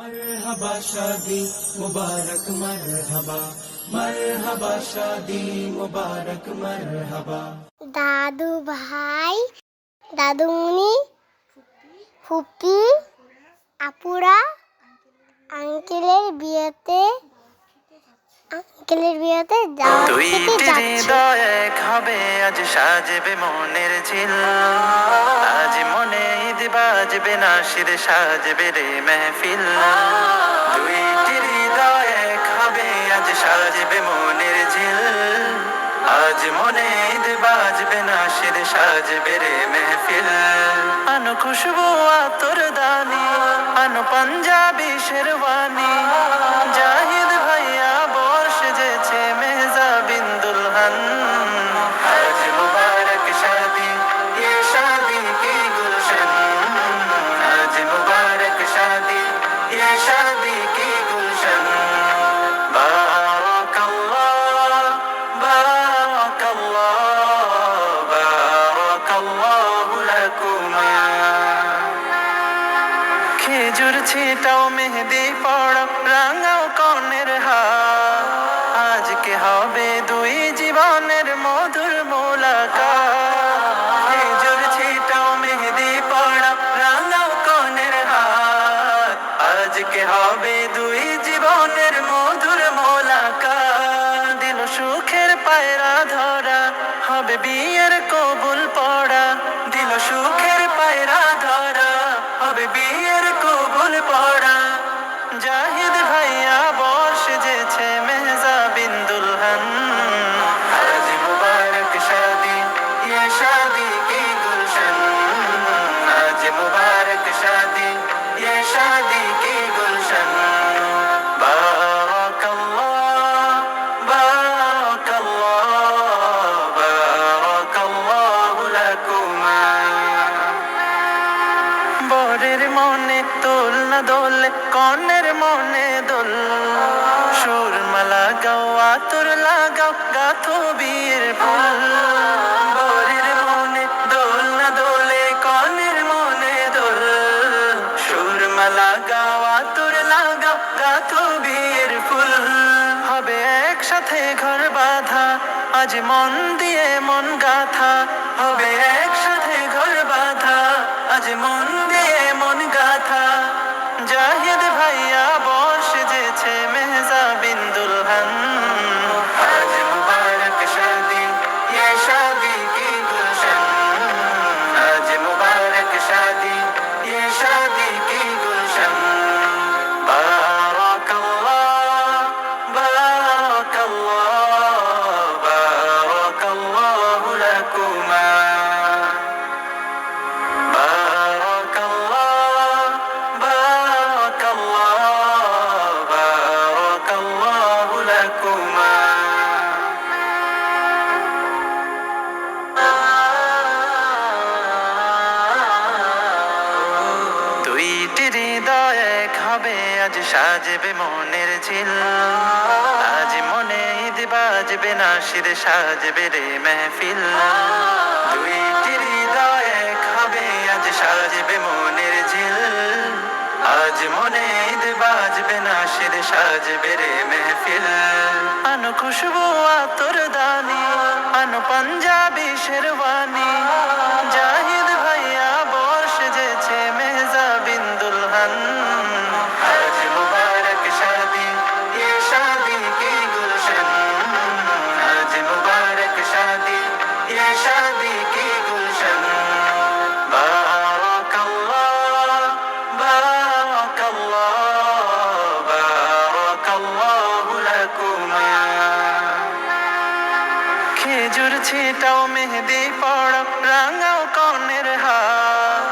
मरहबा शादी मुबारक मरहबा, मरहबा शादी मुबारक मरहबा। दादू भाई, दादুমণি, ফুপি, আপুরা আঙ্কেলের বিয়েতে যাওয়ার দুই থেকে যাচ্ছে। হৃদয় এক হবে, আজ সাজবে মনের ঝিল। আজ মনে ঈদ বাজবে, নাশিদ সাজবে রে মেহফিল। দুই হৃদয় এক হবে, আজ সাজবে মনের ঝিল। আজ মনে ঈদ বাজবে, নাশিদ সাজবে রে মেহফিল। আনো খুশবু আতর দানি, আনো পাঞ্জাবি শেরওয়ানি। জাহিদ ভাইয়া বর সেজেছে মেহজাবিন দুলহান। আজ মুবারক শাদি, ये शादी की गुलशन। आज मुबारक शादी, ये शादी की गुलशन। बारक अल्लाह, बारक अल्लाह, बारक अल्लाह लकुमा। খেজুর ছিটাও, মেহেদি পড়ো, রাঙাও কনের হাত। আজকে হবে দুই জীবনের মধুর মোলাকাত। খেজুর ছিটাও, মেহেদি পড়ো, রাঙাও কনের হাত। আজকে হবে দুই জীবনের মধুর মোলাকাত। দিল সুখের পায়রা ধরা, হবে বিয়ের কবুল পড়া। দিল সুখের পায়রা ধরা, হবে বিয়ের কবুল পড়া। জাহিদ ভাইয়া বর সেজেছে মেহজাবিন দুলহান। আজ মুবারক শাদি, ये शादी की गुलशन। आज मुबारक शादी, ये शादी की गुलशन। बारक अल्लाह, बारक अल्लाह, बारक अल्लाह लकुमा। বরের মনে দোল না দোলে, কনের মনে দোল। সুরমালা গাও, আতর লাগাও, গাথো বিয়ের ফুল। বরের মনে দোল না দোলে, কনের মনে দোল। সুরমালা গাও, আতর লাগাও, গাথো বিয়ের ফুল। হবে একসাথে ঘর বাঁধা, আজ মন দিয়ে মন গাথা। হবে একসাথে ঘর বাঁধা, আজ মন দিয়ে মন গাথা। জাহিদ ভাইয়া বর সেজেছে মেহজাবিন দুলহান। আজ মুবারক শাদি, ये शादी की गुलशन। आज मुबारक शादी, ये शादी की गुलशन। बारक अल्लाह, बारक अल्लाह, बारक अल्लाह लकुमा। बारक अल्लाह, बारक अल्लाह, बारक अल्लाह लकुमा। দুইটি হৃদয় এক হবে, আজ সাজবে মনের ঝিল। আজ মনে ঈদ বাজবে, নাশিদ সাজবে রে মেহফিল। দুইটি হৃদয় এক হবে, আজ সাজবে মনের ঝিল। আজ মনে ঈদ বাজবে, নাশিদ সাজবে রে মেহফিল। আনো খুশবু আতর দানি, আনো পাঞ্জাবি শেরওয়ানি। জাহিদ ভাইয়া বর সেজেছে মেহজাবিন দুলহান। আজ মুবারক শাদি, ये शादी की गुलशन। आज मुबारक शादी, ये शादी की गुलशन। बारक अल्लाह, बारक अल्लाह, बारक अल्लाह लकुमा। খেজুর ছিটাও, মেহেদি পড়ো, রাঙাও কনের হাত।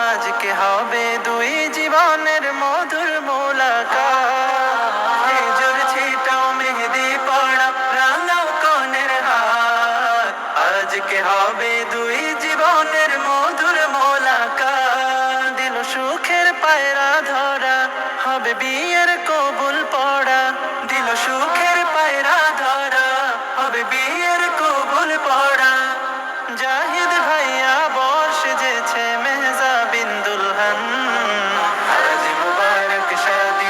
আজকে হবে দুই জীবনের মধুর মোলাকাত। খেজুর ছিটাও, মেহেদি পড়ো, রাঙাও কনের হাত। আজকে হবে দুই জীবনের মধুর মোলাকাত। দিল সুখের পায়রা ধরা, হবে বিয়ের কবুল পড়া। দিল সুখের পায়রা ধরা, হবে বিয়ের কবুল পড়া। জাহিদ ভাইয়া বর সেজেছে মেহজাবিন দুলহান। আজ মুবারক শাদি,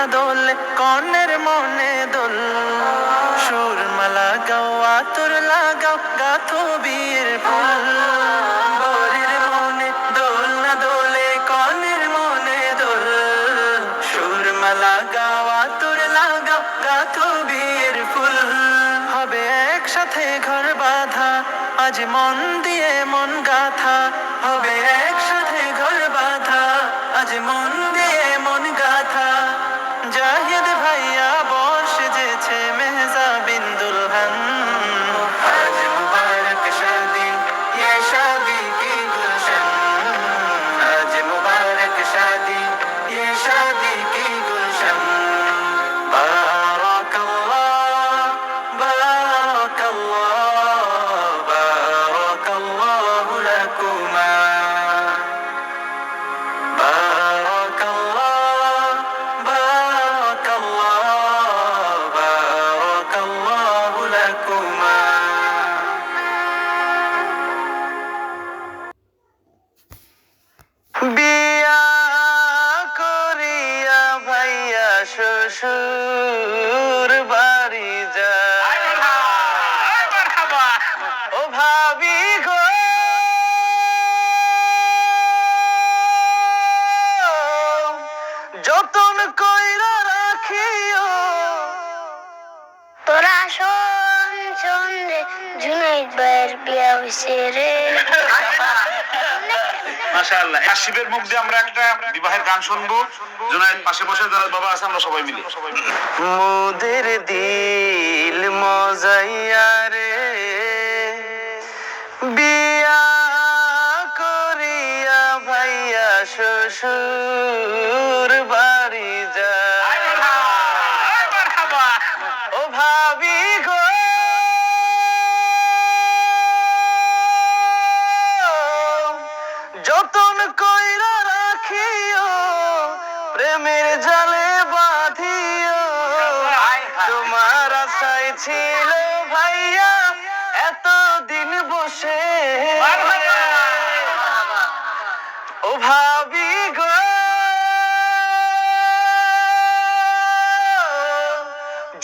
দোলে কনের মনে দোল সুরমালা গাও আতর লাগাও গাথো বিয়ের ফুল বরের মনে দোল না দোলে কনের মনে দোল সুরমালা গাও আতর লাগাও গাথো বিয়ের ফুল হবে একসাথে ঘর বাঁধা আজ মন দিয়ে মন গাথা হবে একসাথে ঘর বাঁধা আজ মন দিয়ে মন গাথা জাহিদ ভাইয়া বসেছে মেহজা বিন দুলহন আজ মুবারক শাদি ये शादी की गुलशन आज मुबारक शादी ये शादी की गुलशन बारक अल्लाह बारक अल्लाह बारक अल्लाह लकुमा بارك الله بارك الله بارك الله لكما বিয়া করিয়া ভাইয়া শ্বশুর বাড়ি যায় ও ভাবি গো যতন কইরা রাখিও তোরা শোন শোন রে জুনাইদ ভাইয়ের বিয়া হইছে রে মাশাআল্লাহ হাসিবের মুখ দিয়ে আমরা একটা বিবাহের গান শুনবো জুনায়েদ পাশে বসে জুনায়েদ বাবা আছে আমরা সবাই মিলে মোদের দিল মজাইয়া রে বিয়া করিয়া ভাইয়া শ্বশুর বাড়ি যায় ও ভাবি গো যতন কইরা রাখিও প্রেমের জালে বাঁধিও তোমার আশায় ছিল ভাইয়া এতদিন বসে ও ভাবি গো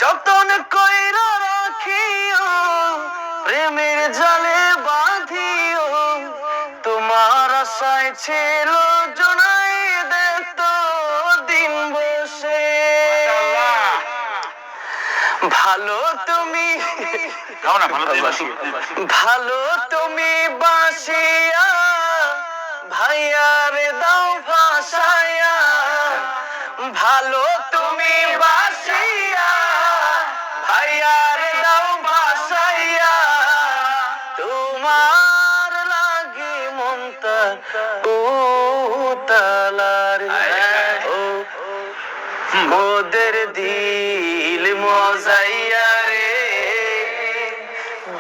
যতন কইরা রাখিও প্রেমের জালে বাঁধিও তোমার আশায় ছিল জুনাইদ তো দিন বসে ভালো তুমি ভালো তুমি বাসিয়া ভাইয়ারে দাও ভাসায়া ভালো তুমি বাসিয়া ভাইয়ারে দাও ভাসাইয়া তোমার লাগি মনটা উতালার মোদের দিল মজাইয়া রে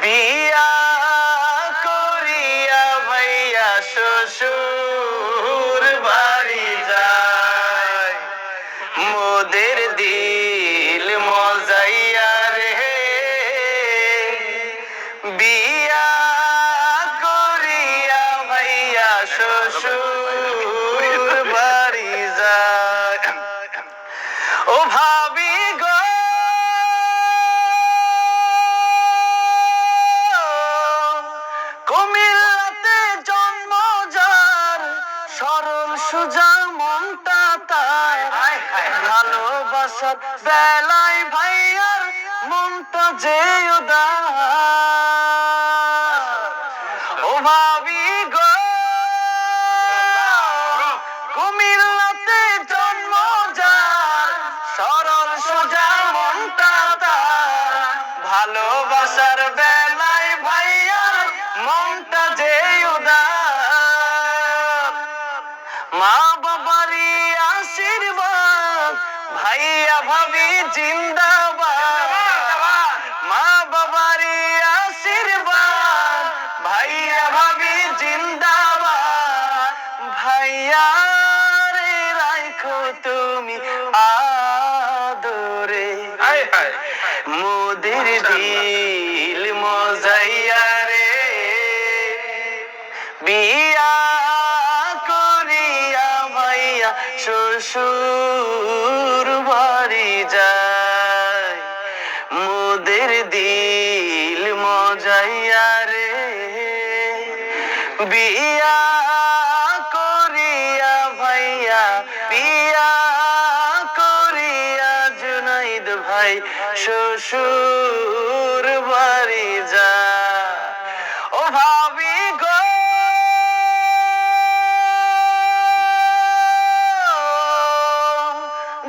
বিয়া করিয়া ভাইয়া শ্বশুর বাড়ি যায় মোদের দিল মজাইয়া রে বিয়া করিয়া ভাইয়া শ্বশুর বাড়ি যায় ও ভাবি গো কুমিল্লাতে জন্ম যার সরল সুজা মনটা তার ভালোবাসার বেলায় ভাইয়ার মনটা যে উদার ও ভাবি গো কুমিল্লাতে জন্ম যার সরল সোজা মনটা তার ভালোবাসার বেলায় ভাইয়ার মনটা যে উদার মা বাবারই আশীর্বাদ ভাইয়া ভাবি জিন্দাবাদ মা বাবারই আশীর্বাদ ভাইয়া ভাবি জিন্দাবাদ ভাইয়া রে রাখো তুমি আদরে মোদের দিল মজাইয়া রে বিয়া করিয়া ভাইয়া শ্বশুর বিয়া করিয়া ভাইয়া বিয়া করিয়া জুনাইদ ভাই শ্বশুর বাড়ি যা ও ভাবি গো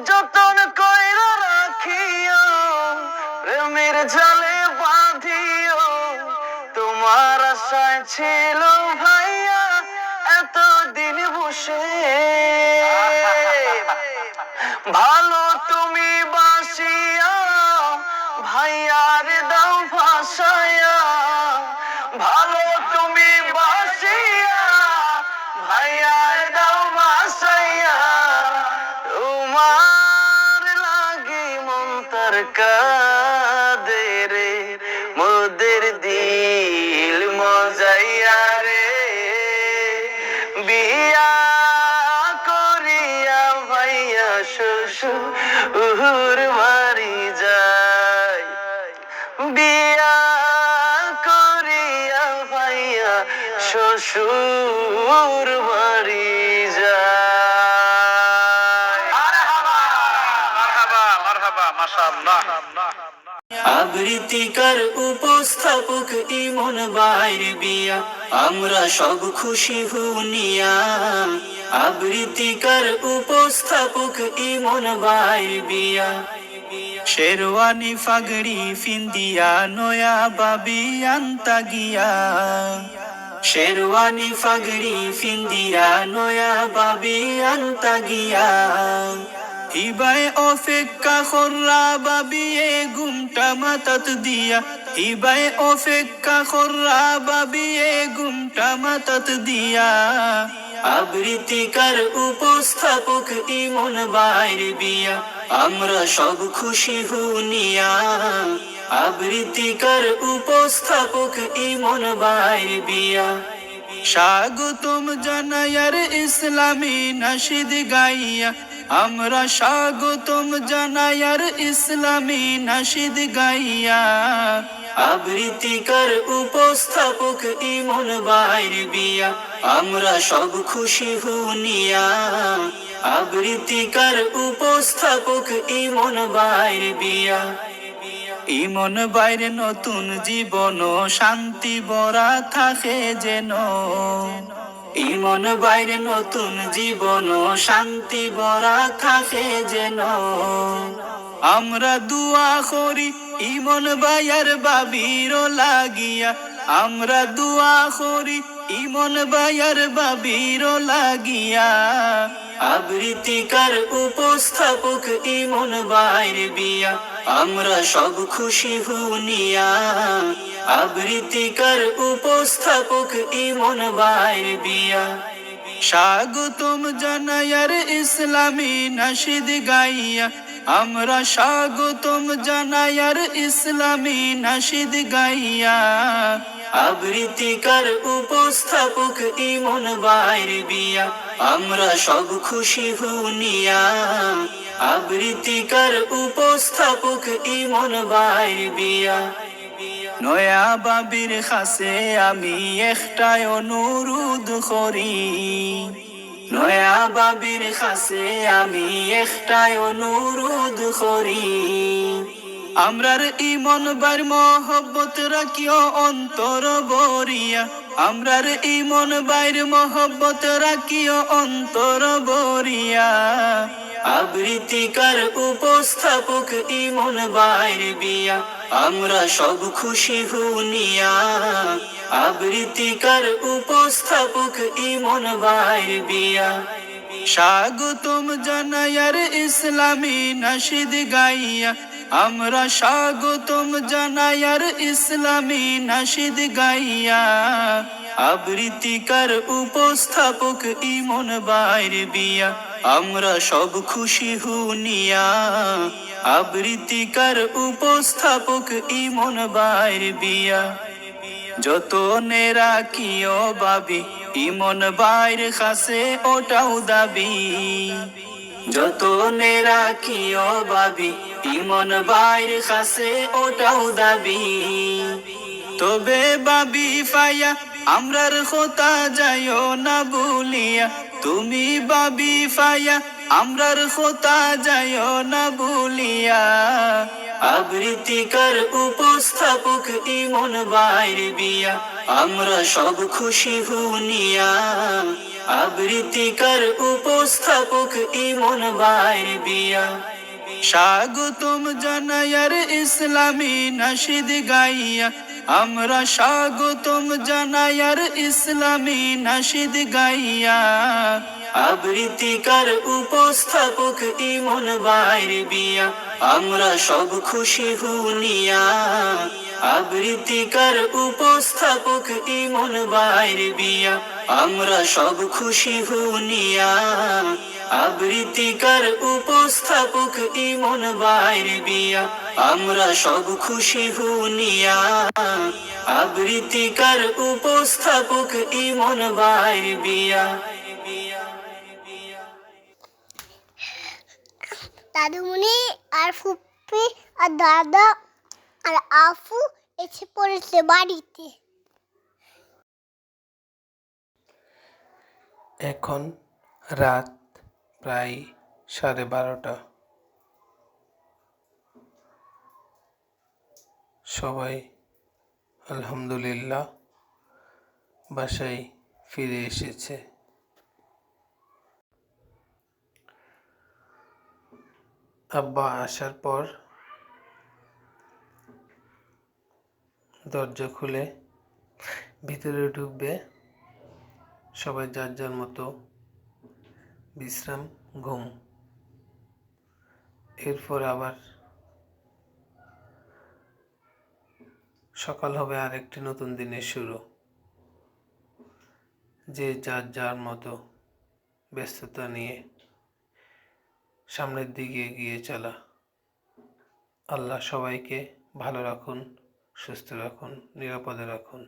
যতন কইরা রাখিও প্রেমের জালে বাঁধিও তোমার আশায় ছিল ভাইয়া এতদিন বসে ভালো তুমি বাসিয়া ভাইয়ার দাও ভাসায়া ভালো তুমি বাসিয়া ভাইয়ার দাও ভাসায়া তোমার লাগি মন্তর কাদের মোদের দিল মজাইয়া রে বিয়া করিয়া ভাইয়া শ্বশুর বাড়ি যায় বিয়া করিয়া ভাইয়া শ্বশুর বাড়ি যায় মারহাবা মারহাবা মাশাআল্লাহ। আবৃত্তিকার উপস্থাপক ইমন ভাইয়ের বিয়া আমরা সব খুশি হুনিয়া আবৃত্তিকার উপস্থাপক ইমন ভাইয়ের বিয়া শেরওয়ানি ফাগড়ি ফিন্দিয়া নয়া বাবি আনতা গিয়া শেরওয়ানি ফাগড়ি ফিন্দিয়া নয়া বাবি আনতা গিয়া হিবায় অপেক্ষা খর্রা বাবিয়ে গুমটা মাতাত দিয়া হিবায় অপেক্ষা খর্রা বাবিয়ে গুমটা মাতাত দিয়া আবৃত্তিকার উপস্থাপক ইমন ভাইয়ের বিয়া আমরা সব খুশি হুনিয়া আবৃত্তিকার উপস্থাপক ইমন ভাইয়ের বিয়া স্বাগতম জানায়ার ইসলামী নাশিদ গাইয়া আমরা স্বাগতম জানায়ার ইসলামী নাশিদ গাইয়া আবৃত্তিকার উপস্থাপক ইমন ভাইয়ের বিয়া আমরা সব খুশি হুনিয়া আবৃত্তিকার উপস্থাপক ইমন ভাইয়ের বিয়া ইমন বাইরে নতুন জীবন শান্তি বরা থাকে যেন ইমন বাইরে নতুন জীবন শান্তি বরা থাকে যেন আমরা দুয়া করি ইমন ভাইয়ার বাবির লাগিয়া আমরা দুয়া করি ইমন ভাইয়ার বাবির লাগিয়া আবৃত্তিকার উপস্থাপক ইমন ভাইয়ের বিয়া আমরা সব খুশি হুনিয়া আবৃত্তিকার উপস্থাপক ইমন ভাইয়ের বিয়া স্বাগতম জানায়ার ইসলামী নাশিদ গাইয়া আমরা স্বাগতম জানায়ার ইসলামী নাশিদ গাইয়া আবৃত্তিকার উপস্থাপক ইমন ভাইয়ের বিয়া আমরা সব খুশি হুনিয়া আবৃত্তিকার উপস্থাপক ইমন ভাইয়ের বিয়া নয়া বাবির কাছে আমি একটাই অনুরোধ করি নয়া বাবির কাছে আমি একটাই অনুরোধ করি আমরার ইমন বার মহব্বত রাখিও অন্তর বরিয়া আমরার ইমন বাইর মহব্বত রাখিও অন্তর বরিয়া আবৃত্তিকার উপস্থাপক ইমন ভাইয়ের বিয়া আমরা সব খুশি হুনিয়া আবৃত্তিকার উপস্থাপক ইমন ভাইয়ের বিয়া স্বাগতম জানায়ার ইসলামী নাশিদ গাইয়া আমরা স্বাগতম জানায়ার ইসলামী নাশিদ গাইয়া আবৃত্তিকার উপস্থাপক ইমন ভাইয়ের বিয়া আমরা সব খুশি হুনিয়া আবৃত্তিকার উপস্থাপক ইমন ভাইয়ের বিয়া যতনে রাখিও বাবি ইমন ভাইয়ের কাছে ওটাও দাবি যতনে রাখিও বাবি ইমন ভাইয়ের কাছে ওটাও দাবি তবে বাবি ফায়া আমরার খোতা যাইও না বলিয়া, তুমি বাবি ফায়া আমরার খোতা যাইও না বলিয়া। আবৃত্তিকার উপস্থাপক ইমন বাইর বিয়া, আমরা সব খুশি হুনিয়া। আবৃত্তিকার উপস্থাপক ইমন বাইর বিয়া, স্বাগতম জানায়ার ইসলামী নাশিদ গাইয়া, আমরা স্বাগতম জানায়ার ইসলামী নাশিদ গাইয়া। আবৃত্তিকার উপস্থাপক ইমন বাইর বিয়া, আমরা সব খুশি হুনিয়া। আবৃত্তিকার উপস্থাপক ইমন বাইর বিয়া, আমরা সব খুশি হুনিয়া। আবৃত্তিকার উপস্থাপক ইমন বাইর বিয়া, আমরা সব খুশি হুনিয়া। আবৃত্তিকার উপস্থাপক ইমন বাইর বিয়া। দাদুমণি আর ফুপ্পি আর দাদা আর আফু এসে পড়েছে বাড়িতে। এখন রাত প্রায় 12:30। সবাই আলহামদুলিল্লাহ বাসায় ফিরে এসেছে। আব্বা আসার পর দরজা খুলে ভিতরে ঢুকবে, সবাই যার যার মতো বিশ্রাম, ঘুম। এরপর আবার সকাল হবে আরেকটি নতুন দিনের শুরু। যে যার যার মতো ব্যস্ততা নিয়ে সামনের দিকে এগিয়ে চলা। আল্লাহ সবাইকে ভালো রাখুন, সুস্থ রাখুন, নিরাপদে রাখুন।